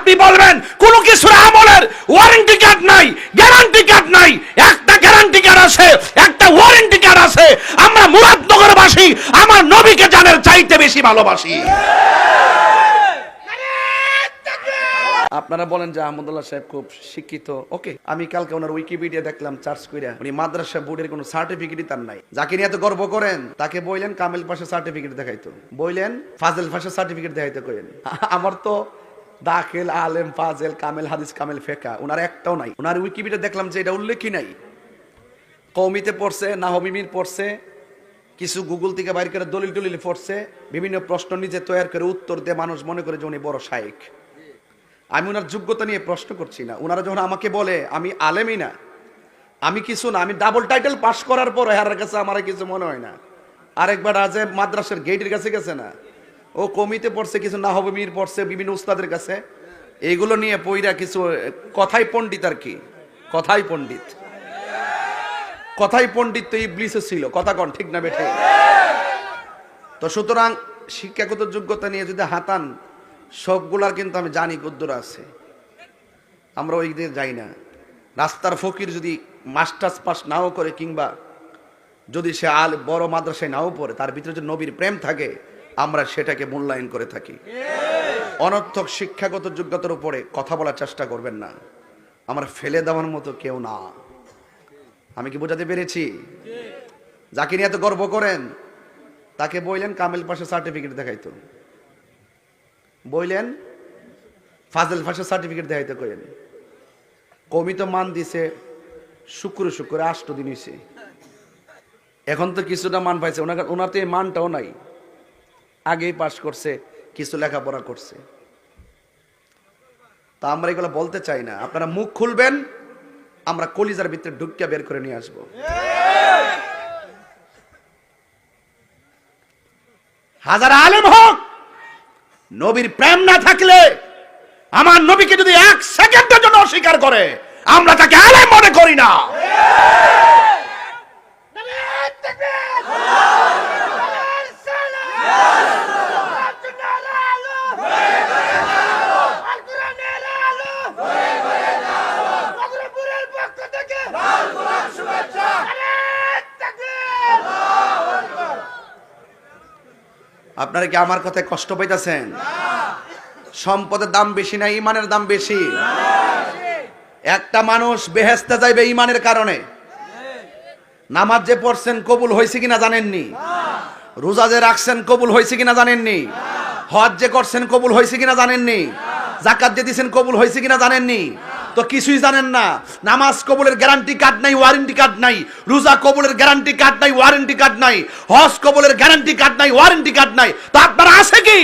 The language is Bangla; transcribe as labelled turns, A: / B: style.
A: আপনি বলবেন কোনো কিছুর আমলের ওয়ারেন্টি কার্ড নাই, গ্যারান্টি কার্ড নাই। একটা গ্যারান্টি কার্ড আছে, একটা ওয়ারেন্টি কার্ড আছে। আমরা মুরাদনগরবাসী আমার নবীকে জানের চাইতে বেশি ভালোবাসি। আপনারা বলেন যে আহমদুল্লাহ সাহেব খুব শিক্ষিত, ওকে। আমি কালকে ওনার উইকিপিডিয়া দেখলাম সার্চ কইরা, উনি মাদ্রাসা বোর্ডের কোনো সার্টিফিকেটই তার নাই। যাকে নিয়ে এত গর্ব করেন তাকে বইলেন কামেল পাশে সার্টিফিকেট দেখাইতো, বইলেন ফাজেল পাশে সার্টিফিকেট দেখাইতে কইলেন। আমার তো দাখিল, আলেম, ফাজেল, কামেল হাদিস, কামেল ফিকহ ওনার একটাও নাই। ওনার উইকিপিডিয়া দেখলাম যে এটা উল্লেখই নাই। কওমিতে পড়ছে, নাহমিমির পড়ছে, কিছু গুগল থেকে বাইর করে দলিল টলিল পড়ছে, বিভিন্ন প্রশ্ন নিজে তৈরি করে উত্তর দিয়ে মানুষ মনে করে যে উনি বড় শায়েখ। আমি ওনার যোগ্যতা নিয়ে প্রশ্ন করছি না। ওনারা যখন আমাকে বলে আমি আলেমই না, আমি কিছু না, আমি ডাবল টাইটেল পাস করার পর এর কাছে আমার কিছু মনে হয় না। আরেকবার আজ মাদ্রাসার গেটের কাছে গেছে না, ও কমিতে পড়ছে, কিছু নাহমির পড়ছে বিভিন্ন উস্তাদের কাছে, এইগুলো নিয়ে পইরা কিছু কথাই পণ্ডিত আর কি, কথাই পণ্ডিত, কথাই পণ্ডিত তো ইবলিসও ছিল, কথা কন ঠিক না বেঠে? তো সুতরাং শিক্ষাগত যোগ্যতা নিয়ে যদি হাতান, সবগুলার কিন্তু আমি জানি কদ্দুর আছে, আমরা ওই দিকে যাই না। রাস্তার ফকির যদি মাস্টার্স পাস নাও করে, কিংবা যদি সে বড় মাদ্রাসায় নাও পড়ে, তার ভিতরে যদি নবীর প্রেম থাকে, আমরা সেটাকে মূল্যায়ন করে থাকি। অনর্থক শিক্ষাগত যোগ্যতার উপরে কথা বলার চেষ্টা করবেন না, আমরা ফেলে দেওয়ার মতো কেউ না। আমি কি বোঝাতে পেরেছি? যাকে নিয়ে এত গর্ব করেন তাকে বইলেন কামেল পাশে সার্টিফিকেট দেখাইতো, বইলেন ফাজেল পাশে সার্টিফিকেট দেখাইতে কইলেন। কমি তো মান দিছে শুক্র 8 দিন হয়েছে, এখন তো কিছুটা মান পাইছে। ওনার তো এই মানটাও নাই, আগেই পাশ করছে, কিছু লেখাপড়া করছে। তা আমরা এগুলো বলতে চাই না। আপনারা মুখ খুলবেন, আমরা কলিজার ভিতরে ঢুকিয়ে বের করে নিয়ে আসবো। হাজার আলেম হোক, নবীর প্রেম না থাকলে, আমার নবীকে যদি 1 সেকেন্ডের জন্য অস্বীকার করে, আমরা তাকে আলেম মনে করি না। আপনারা কি আমার কথায় কষ্ট পাইতেছেন? সম্পদের দাম বেশি না ইমানের দাম বেশি? একটা মানুষ বেহেশতে যাইবে ইমানের কারণে। নামাজ যে পড়ছেন কবুল হয়েছে কিনা জানেননি, রোজা যে রাখছেন কবুল হয়েছে কিনা জানেননি, হজ যে করছেন কবুল হয়েছে কিনা জানেননি, যাকাত যে দিয়েছেন কবুল হয়েছে কিনা জানেননি। তো কিছুই জানেন না। নামাজ কবুলের গ্যারান্টি কার্ড নাই, ওয়ারেন্টি কার্ড নাই। রোজা কবুলের গ্যারান্টি কার্ড নাই, ওয়ারেন্টি কার্ড নাই। হজ কবুলের গ্যারান্টি কার্ড নাই, ওয়ারেন্টি কার্ড নাই। তো আপনারা আছে কি?